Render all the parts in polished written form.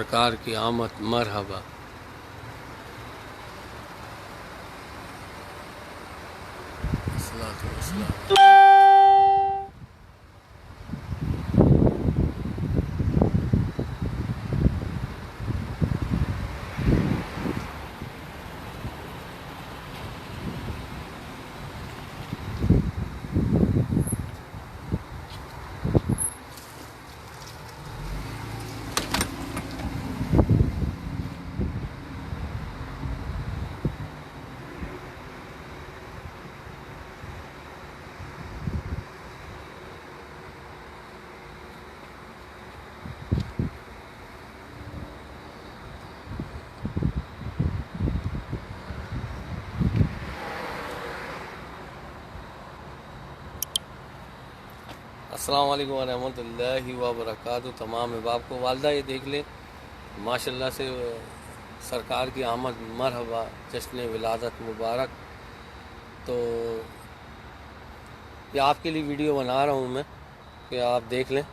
सरकार की आमद मरहबा। अस्सलातु वस्सलाम। अस्सलाम वालेकुम रहमतुल्लाहि व बरकातहू। तमाम अहबाब को वालदा ये देख लें, माशाल्लाह से सरकार की आमद मरहबा, जश्न विलादत मुबारक। तो ये आपके लिए वीडियो बना रहा हूँ मैं कि आप देख लें।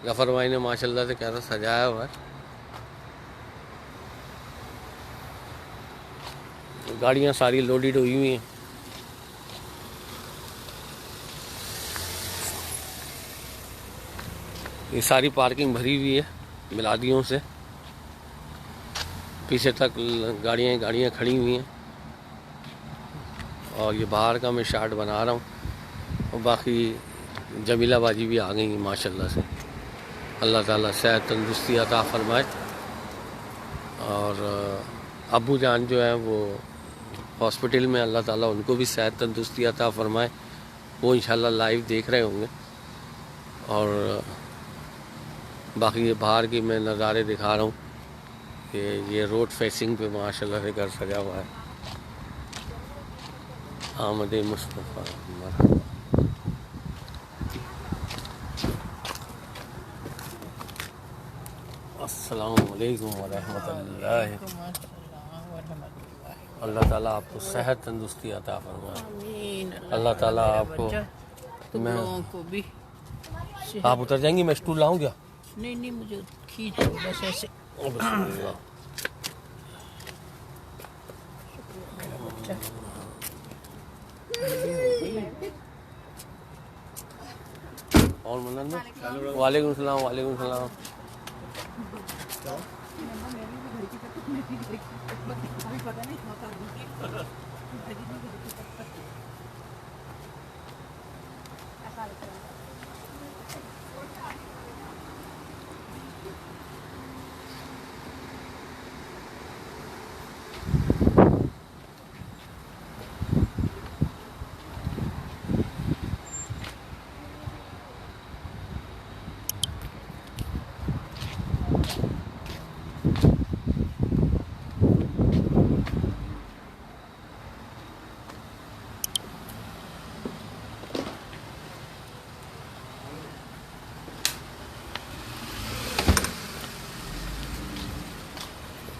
गफ़र भाई ने माशाल्लाह से कैसा सजाया हुआ है। गाड़ियाँ सारी लोडेड हुई हुई हैं। ये सारी पार्किंग भरी हुई है मिलादियों से, पीछे तक गाड़ियाँ खड़ी हुई हैं। और ये बाहर का मैं शार्ट बना रहा हूँ। और बाकी जमीला बाजी भी आ गई हैं माशाल्लाह से। अल्लाह ताला सेहत तंदुरुस्ती अता फरमाए। और अब्बू जान जो है वो हॉस्पिटल में, अल्लाह ताला उनको भी सेहत तंदुरुस्ती अता फरमाए। वो इंशाल्लाह लाइव देख रहे होंगे। और बाकी ये बाहर की मैं नज़ारे दिखा रहा हूँ कि ये रोड फेसिंग पे माशाल्लाह से घर सजा हुआ है। आमद मुस्तफ़ा मरहबा। अस्सलाम वालेकुम व रहमतुल्लाहि। अल्लाह ताला आपको सेहत तंदुरुस्ती अता फरमाए। अल्लाह ताला आपको। मैं आप उतर जाएंगी, मैं स्टूल लाऊं क्या? नहीं नहीं, मुझे खींच बस ऐसे। और मनन वालेकुम सलाम। वालेकुम सलाम।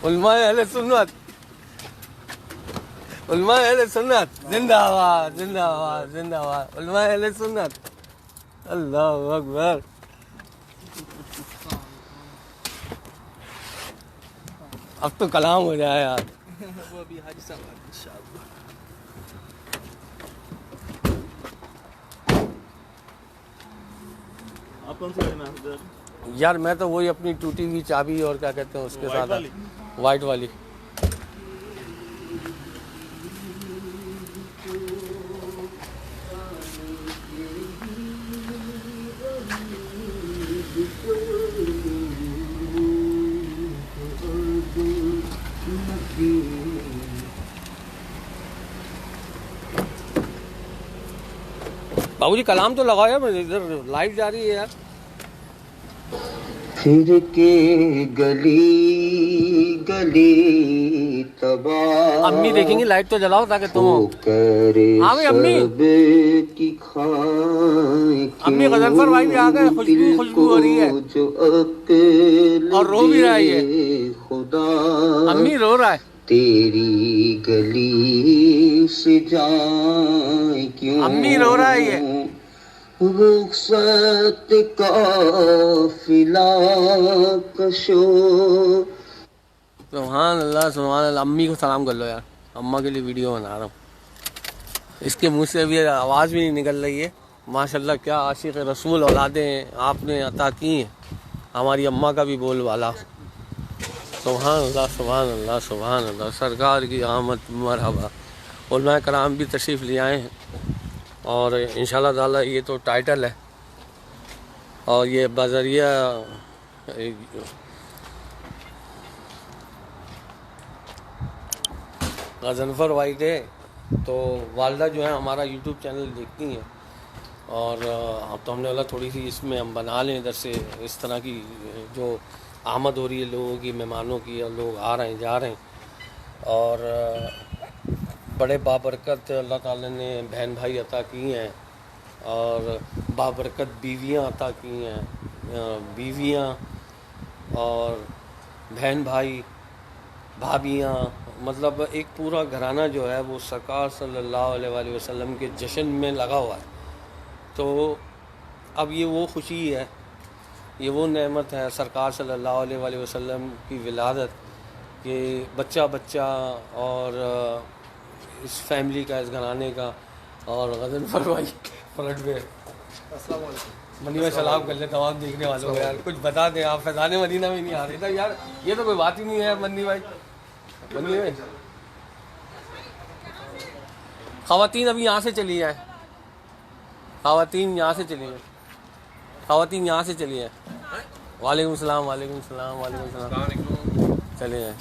उलमाए अहले सुन्नत, उलमाए अहले सुन्नत जिंदाबाद जिंदाबाद जिंदाबाद। उलमाए अहले सुन्नत, अल्लाह अकबर। अब तो कलाम हो जाए यार। वो अभी हाजी साहब इंशाअल्लाह। आप कौन सी गाड़ी में हैं? यार मैं तो वही अपनी टूटी हुई चाबी और क्या कहते हैं उसके साथ, वाइट वाली। बाबूजी कलाम तो लगाओ यार, इधर लाइव जा रही है यार। फिर के गली गली तबाह। अम्मी देखेंगी, लाइट तो जलाओ ताकि तुम हो। हाँ भाई अम्मी, की खाए अम्मी गजनफर भाई भी आ गए। खुशबू खुशबू हो रही है और रो भी रहा है। खुदा अम्मी रो रहा है। तेरी गली से जाए क्यों, अम्मी रो रहा है ये। रुखसत काफिला कशो। सुभान अल्लाह। अम्मी को सलाम कर लो यार, अम्मा के लिए वीडियो बना रहा हूँ। इसके मुंह से भी आवाज़ भी नहीं निकल रही है। माशाल्लाह क्या आशिक रसूल औलादें आपने अता की हैं, हमारी अम्मा का भी बोल वाला। सुभान अल्लाह सुभान अल्लाह सुभान अल्लाह। सरकार की आमद मरहबा। उलमा कराम भी तशरीफ़ ले आए हैं और इंशाल्लाह ताला ये तो टाइटल है और ये बजरिया गज़नफ़र भाई के तो वालदा जो है हमारा यूट्यूब चैनल देखती हैं और अब तो हमने बोला थोड़ी सी इसमें हम बना लें इधर से, इस तरह की जो आमद हो रही है लोगों की, मेहमानों की, और लोग आ रहे हैं जा रहे हैं और बड़े बाबरकत अल्लाह ताला ने बहन भाई अता की हैं और बाबरकत बीवियां अता की हैं। बीवियां और बहन भाई भाभियां, मतलब एक पूरा घराना जो है वो सरकार सल्लल्लाहु अलैहि वसल्लम के जश्न में लगा हुआ है। तो अब ये वो खुशी है, ये वो नेमत है सरकार सल्लल्लाहु अलैहि वसल्लम की विलादत कि बच्चा बच्चा और इस फैमिली का, इस घराने का। और गज़नफ़र भाई फ्रंट में मनी में सलाम कर ले तमाम देखने वालों को। यार कुछ बता दें आप, फैज़ान मदीना में नहीं आ रहे थे यार, ये तो कोई बात ही नहीं है यार। मन्नी भाई मन्नी भाई ख़वातीन अभी यहाँ से चली जाए, ख़वातीन यहाँ से चली जाए, ख़वातीन यहाँ से चली जाए। वालेकुम सलाम वालेकुम सलाम वालेकुम सलाम। चले जाए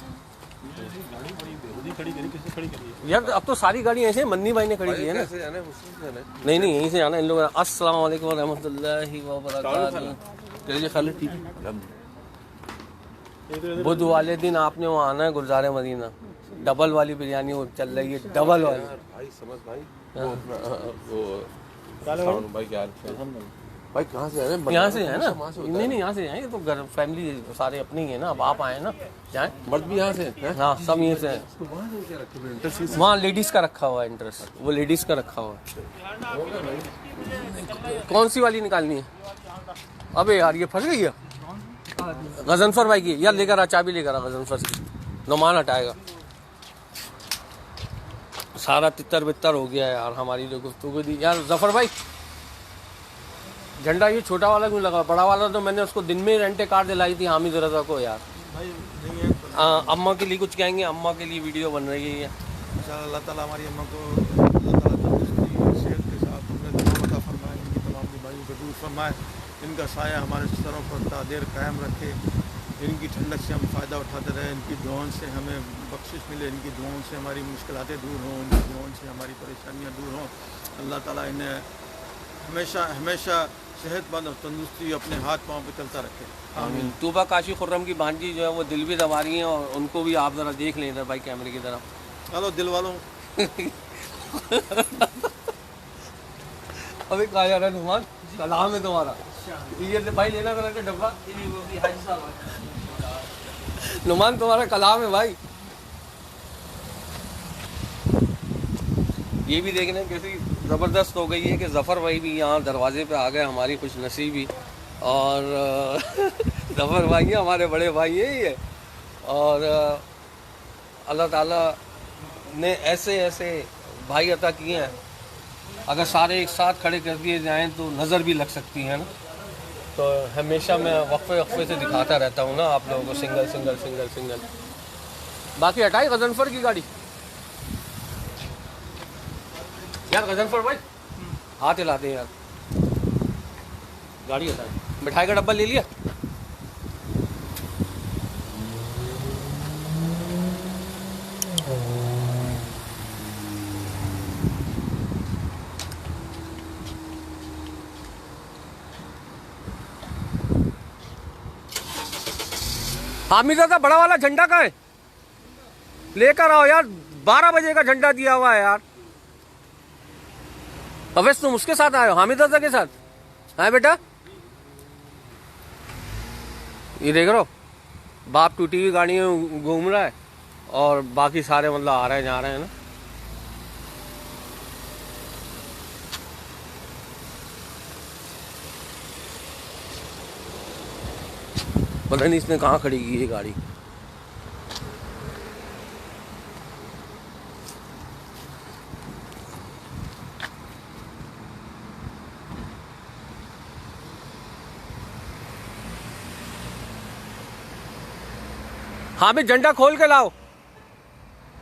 यार, अब तो सारी गाड़ी ऐसे मन्नी भाई ने खड़ी की है ना। नहीं नहीं यहीं से जाना इन लोगों। अस्सलाम वालेकुम रहमतुल्लाहि व बरकातहू। चलिए खाली ठीक है। बुध वाले दिन आपने वहाँ आना है गुलजार मदीना, डबल वाली बिरयानी वो चल रही है, डबल वाली भाई समझ भाई वो भाई क्या भाई कहाँ से आ रहे हैं? यहाँ से है ना? नहीं नहीं यहाँ से हैं, ये तो घर फैमिली सारे अपने ही है ना। अब आप आए ना, जाए मर्द भी यहाँ से हैं? हाँ सब यहीं से हैं। वहाँ लेडीज़ का रखा हुआ है इंटरेस्ट, वो लेडीज़ का रखा हुआ है। कौन सी वाली निकालनी है? अबे यार ये फंस गई है। गज़नफ़र भाई की यार लेकर आ, चाबी लेकर आ गज़नफ़र की, नुमान हटाएगा। सारा तितर बितर हो गया है यार हमारी जो गुफ्तगू दी। यार ज़फ़र भाई झंडा ये छोटा वाला क्यों लगा? बड़ा वाला तो मैंने उसको दिन में ही रेंटे कार दिलाई थी हामिद रज़ा को यार। अम्मा के लिए कुछ कहेंगे? अम्मा के लिए वीडियो बन रही है। अल्लाह ताला हमारी अम्मा को अल्लाह ताला तंदुरुस्ती सेहत के साथ उन्हें तमाम अता फरमाए, इनकी तमाम बीमारियों को दूर फरमाए, इनका साया हमारे सरों पर तादेर कायम रखे, इनकी ठंडक से हम फ़ायदा उठाते रहें, इनकी दुआओं से हमें बख्शिश मिले, इनकी दुआओं से हमारी मुश्किलातें दूर हों, इनकी दुआओं से हमारी परेशानियाँ दूर हों। अल्लाह ताला इन्हें हमेशा हमेशा सेहतमंद और तंदुरुस्ती अपने हाथ पाँव पे चलता रखे। आमीन। तूबा काशी खुर्रम की भांजी जो है वो दिल भी दबा रही हैं और उनको भी आप ज़रा देख लें इधर भाई कैमरे की तरफ। हेलो दिल वालों। अभी कहा जा रहा है नुमान सलाम है तुम्हारा, ये भाई लेना करा के डब्बा। नुमान तुम्हारा कलाम है भाई। ये भी देखने कैसी ज़बरदस्त हो गई है कि ज़फ़र भाई भी यहाँ दरवाजे पे आ गए, हमारी खुश नसीबी। और ज़फ़र भाई हैं हमारे बड़े भाई हैं ये। और अल्लाह ताला ने ऐसे ऐसे भाई अता किए हैं, अगर सारे एक साथ खड़े कर दिए जाएं तो नज़र भी लग सकती है ना। तो हमेशा मैं वक्फे से दिखाता रहता हूँ ना आप लोगों को, सिंगल सिंगल सिंगल सिंगल। बाकी हटाई गज़नफ़र की गाड़ी यार। गज़नफ़र भाई हाथ हिलाते हैं यार, गाड़ी हटाई। मिठाई का डब्बा ले लिया? हामिद का बड़ा वाला झंडा कहाँ है? लेकर आओ यार, 12 बजे का झंडा दिया हुआ है यार। अवैस तुम उसके साथ आए हो, हामिद रज़ा के साथ? हाँ बेटा ये देख रहे हो, बाप टूटी हुई गाड़ी में घूम रहा है और बाकी सारे मतलब आ रहे हैं जा रहे हैं ना। पता नहीं इसने कहाँ खड़ी की ये गाड़ी। हाँ भाई झंडा खोल के लाओ,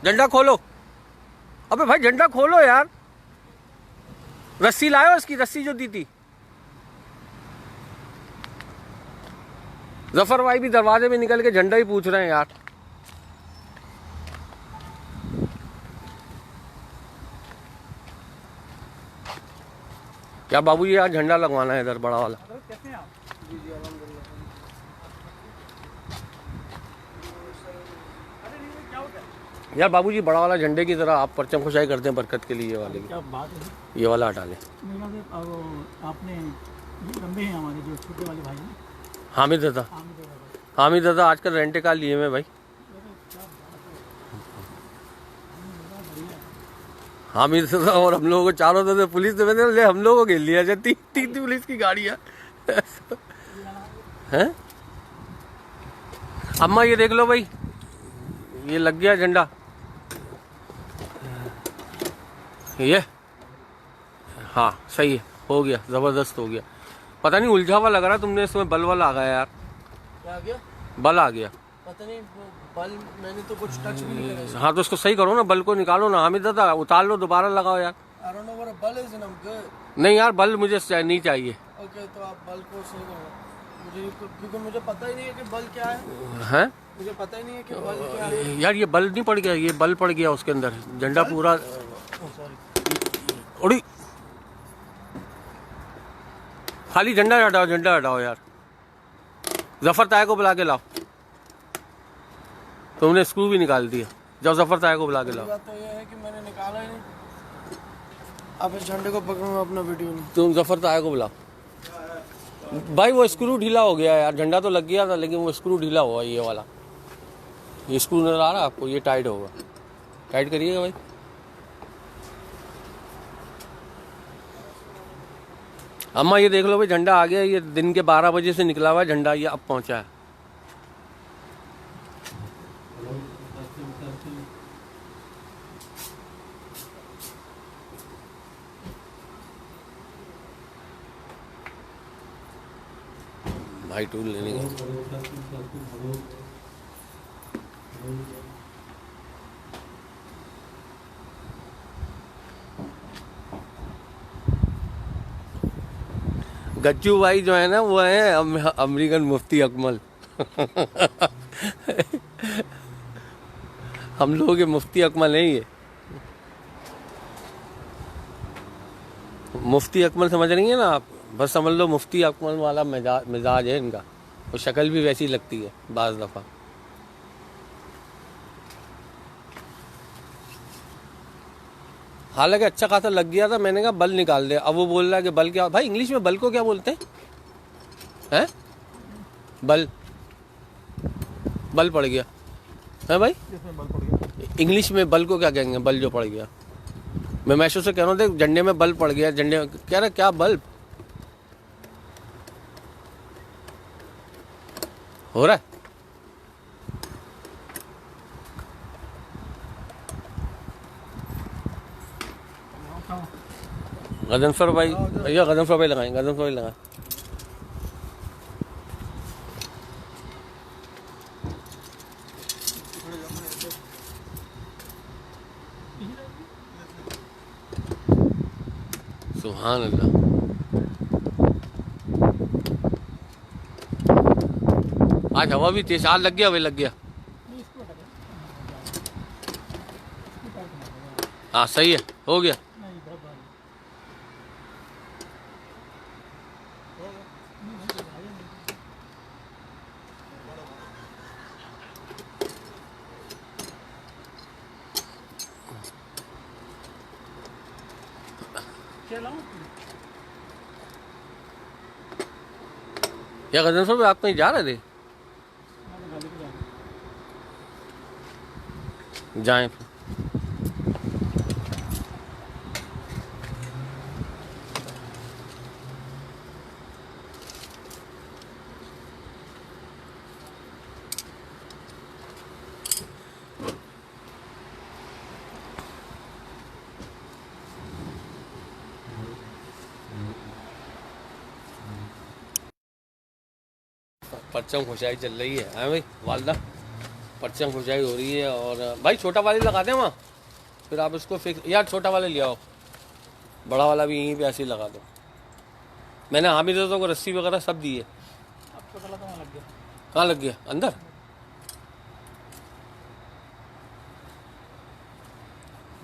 झंडा खोलो। अबे भाई झंडा खोलो यार, रस्सी लाओ, इसकी रस्सी जो दी थी। जफर भाई भी दरवाजे में निकल के झंडा ही पूछ रहे हैं यार। क्या बाबू जी आज झंडा लगवाना है इधर बड़ा वाला। यार बाबूजी बड़ा वाला झंडे की तरह आप परचम खुशाई करते हैं बरकत के लिए, ये वाले की क्या बात है। ये वाला हटा लें। आपने ये लंबे हैं हमारे जो छोटे वाले भाई हैं, हामिद दादा, हामिद दादा आजकल रेंटे कार लिए में भाई। हामिद दादा और हम लोगों को चारों तरफ से पुलिस ने मैंने ले हम लोगों को घेर लिया, तीन पुलिस की गाड़ियाँ हैं। अम्मा ये देख लो भाई, ये लग गया झंडा, ये हाँ सही है, हो गया, जबरदस्त हो गया। पता नहीं उलझा हुआ लग रहा, तुमने इसमें बल आ गया यार। क्या आ गया? बल आ गया। पता नहीं बल, मैंने तो कुछ टच भी नहीं करा। हाँ तो उसको सही करो ना, बल को निकालो ना। हामिद दादा उतार लो, दोबारा लगाओ यार। I don't know what a ball is and I'm good. नहीं यार बल मुझे नहीं चाहिए। Okay, तो आप बल को सही करो मुझे, क्योंकि मुझे पता ही नहीं है कि बल क्या है। हैं? मुझे पता ही नहीं है कि बल क्या है। यार ये बल नहीं पड़ गया, ये बल पड़ गया उसके अंदर, झंडा पूरा उड़ी। खाली झंडा हटाओ, झंडा हटाओ यार। जफर ताया को बुला के लाओ, तुमने स्क्रू भी निकाल दिया। जाओ जफर ताया को बुला के लाओ। बात तो ये है कि मैंने निकाला ही नहीं। अब इस झंडे को पकड़ूंगा अपना वीडियो नहीं। तुम जफर ताया को बुलाओ भाई। वो स्क्रू ढीला हो गया यार, झंडा तो लग गया था लेकिन वो स्क्रू ढीला हुआ, ये वाला, ये स्क्रू नजर आ रहा है आपको, ये टाइट होगा, टाइट करिएगा भाई। अम्मा ये देख लो भाई, झंडा आ गया। ये दिन के 12 बजे से निकला हुआ है झंडा, ये अब पहुंचा है। भाई टूल लेने गए। गज्जू भाई जो है ना, वो है अमेरिकन मुफ्ती अकमल हम लोगों के मुफ्ती अकमल हैं ये। मुफ्ती अकमल समझ रही है ना आप, बस समझ लो मुफ्ती अकमल वाला मिजाज है इनका, और शक्ल भी वैसी लगती है बाज़ दफ़ा। हालांकि अच्छा खासा लग गया था, मैंने कहा बल निकाल दे। अब वो बोल रहा है कि बल क्या, भाई इंग्लिश में बल को क्या बोलते हैं? बल, बल पड़ गया है भाई। इंग्लिश में बल को क्या कहेंगे? बल जो पड़ गया। मैं मैशो से कह रहा हूँ देख, झंडे में बल पड़ गया, झंडे में कह रहा क्या बल्ब हो रहा है? गदनफर भाई, भैया गदनफर भाई लगाएं, गदनफर भाई लगाएं। सुभान अल्लाह। आज हवा भी तेज, आज लग गया भाई, लग गया। हाँ सही है, हो गया। या गदन साहब आप कहीं जा रहे थे? जाएं फिर। परचम खुशाई चल रही है भाई वालदा, परचम खुशाई हो रही है। और भाई छोटा वाले लगा दें वहाँ, फिर आप इसको फिक्स यार छोटा वाले ले आओ, बड़ा वाला भी यहीं पे ऐसे ही लगा दो। मैंने हामिद को रस्सी वगैरह सब दी है। कहाँ लग गया? अंदर।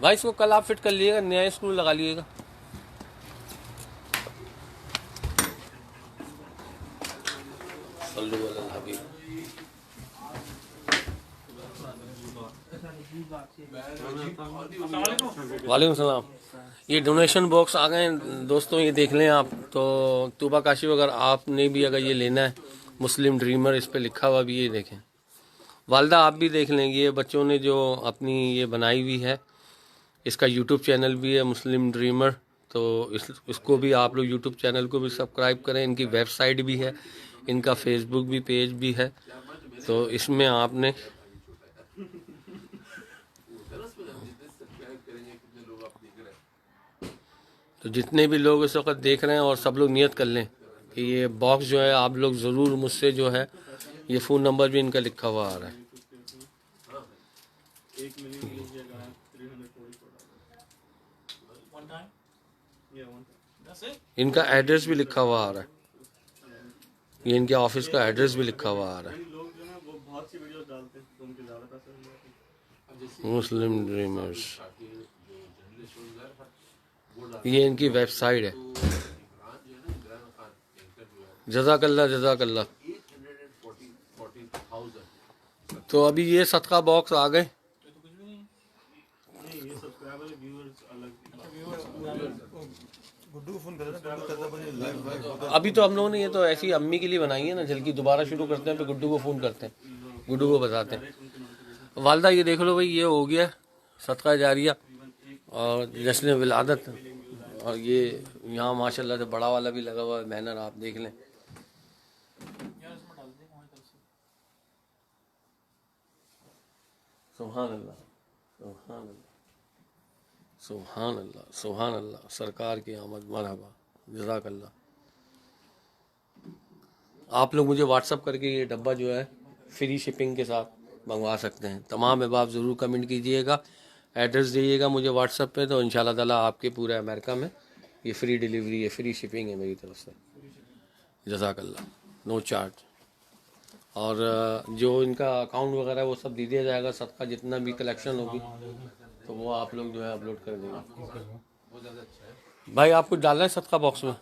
भाई इसको कल आप फिट कर लीजिएगा, नया स्क्रू लगा लीजिएगा। वालेकुम सलाम। ये डोनेशन बॉक्स आ गए दोस्तों, ये देख लें आप। तो तूबा काशिफ अगर आपने भी अगर ये लेना है, मुस्लिम ड्रीमर इस पे लिखा हुआ भी, ये देखें। वालदा आप भी देख लेंगे, ये बच्चों ने जो अपनी ये बनाई हुई है, इसका यूट्यूब चैनल भी है मुस्लिम ड्रीमर। तो इसको भी आप लोग यूट्यूब चैनल को भी सब्सक्राइब करें। इनकी वेबसाइट भी है, इनका फेसबुक भी पेज भी है। तो इसमें आपने तो जितने भी लोग इस वक्त देख रहे हैं, और सब लोग नियत कर लें कि ये बॉक्स जो है आप लोग ज़रूर मुझसे जो है, ये फ़ोन नंबर भी इनका लिखा हुआ आ रहा है। इनका एड्रेस भी लिखा हुआ आ रहा है, ये इनके ऑफिस का एड्रेस भी लिखा हुआ आ रहा है। मुस्लिम ड्रीमर्स, ये इनकी वेबसाइट है। जज़ाकल्लाह जज़ाकल्लाह। तो अभी ये सदका बॉक्स आ गए। अभी तो हम लोगों ने ये तो ऐसी अम्मी के लिए बनाई है ना, जल्दी दोबारा शुरू करते हैं, फिर गुड्डू को फ़ोन करते हैं, गुड्डू को बताते हैं। वालदा ये देख लो भाई, ये हो गया सदका जारिया और जश्न विलादत। और ये यहाँ माशाल्लाह से बड़ा वाला भी लगा हुआ है बैनर, आप देख लें। सुभान अल्लाह सुभान अल्लाह सुभान अल्लाह सुभान अल्लाह। सरकार की आमद मरहबा, जज़ाकल्लाह। आप लोग मुझे व्हाट्सअप करके ये डब्बा जो है फ्री शिपिंग के साथ मंगवा सकते हैं। तमाम अहबाब ज़रूर कमेंट कीजिएगा, एड्रेस दीजिएगा मुझे व्हाट्सअप पे, तो इंशाल्लाह ताला आपके पूरे अमेरिका में ये फ्री डिलीवरी है, फ्री शिपिंग है मेरी तरफ से। जज़ाकल्लाह, नो चार्ज। और जो इनका अकाउंट वगैरह है वो सब दे दिया जाएगा, सबका जितना भी कलेक्शन होगी तो वो आप लोग जो है अपलोड कर देंगे। भाई आप कुछ डाल रहे हैं सदका बॉक्स में?